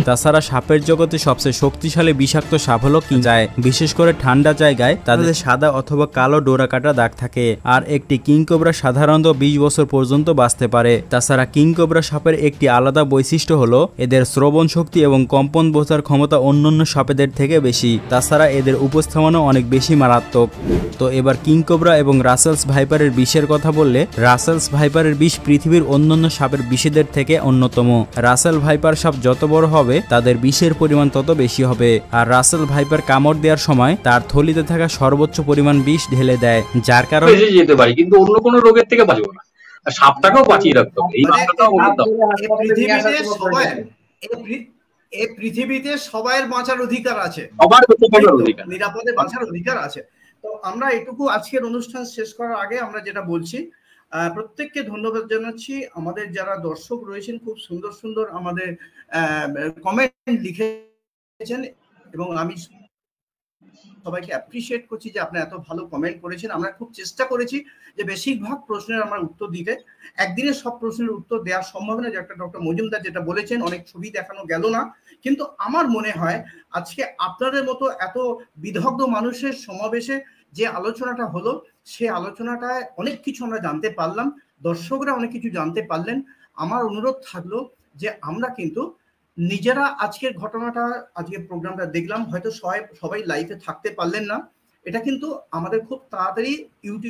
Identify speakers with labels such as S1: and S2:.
S1: তাছাড়া সাপের জগতে সবচেয়ে শক্তিশালী বিষাক্ত সাপ হলো কিং যায়। বিশেষ করে ঠান্ডা জায়গায় তাদের সাদা অথবা কালো ডোরা কাটা দাগ থাকে। আর একটি কিং কোবরা সাধারণত 20 বছর পর্যন্ত বাঁচতে পারে। তাছাড়া কিং কোবরা সাপের একটি আলাদা বৈশিষ্ট্য হলো এদের শ্রবণ শক্তি এবং কম্পন বোঝার ক্ষমতা অন্যান্য সাপেদের থেকে বেশি। তাছাড়া এদের উপস্থাপনা অনেক বেশি মারাত্মক। তো এবার কিং কোবরা এবং রাসেলস ভাইপারের বিষের কথা বললে, রাসেলস ভাইপারের বিষ পৃথিবীর অন্যান্য সাপের বিষেদের থেকে অন্যতম। রাসেল ভাইপার সাপ যত বড় হবে তাদের বিষের পরিমাণ তত বেশি হবে। আর রাসেল ভাইপার কামড় দেওয়ার সময় তার থলিতে থাকা সর্বোচ্চ পরিমাণ বিষ ঢেলে দেয়, যার কারণে
S2: বেঁচে যেতে পারি, কিন্তু অন্য কোনো রোগের থেকে বাঁচবো না। আর সাপটাকেও বাঁচিয়ে রাখতে হবে, এই কথাটাও বলে দাও।
S3: এই পৃথিবীতে সবাই বাঁচার অধিকার আছে,
S2: সবার অধিকার,
S3: নিরাপদে বাঁচার অধিকার আছে। তো আমরা এটুকু আজকের অনুষ্ঠান শেষ করার আগে আমরা যেটা বলছি, প্রত্যেককে ধন্যবাদ জানাচ্ছি। আমাদের যারা দর্শক রয়েছেন খুব সুন্দর সুন্দর আমাদের কমেন্ট লিখেছেন এবং আমি সবাইকে অ্যাপ্রিশিয়েট করছি যে আপনারা এত ভালো কমেন্ট করেছেন। আমরা খুব চেষ্টা করেছি যে বেশিরভাগ প্রশ্নের আমরা উত্তর দিতে। একদিনে সব প্রশ্নের উত্তর দেওয়া সম্ভব না, যে একটা ডক্টর মজুমদার যেটা বলেছেন, অনেক ছবি দেখানো গেল না। কিন্তু আমার মনে হয় আজকে আপনাদের মতো এত বিদগ্ধ মানুষের সমাবেশে যে আলোচনাটা হলো, সেই আলোচনাটায় অনেক কিছু আমরা জানতে পারলাম, দর্শকরা অনেক কিছু জানতে পারলেন। আমার অনুরোধ থাকলো যে আমরা কিন্তু নিজেরা আজকের ঘটনাটা, আজকের প্রোগ্রামটা দেখলাম, হয়তো সবাই লাইভে থাকতে পারলেন না, এটা কিন্তু আমাদের খুব তাড়াতাড়ি ইউটিউব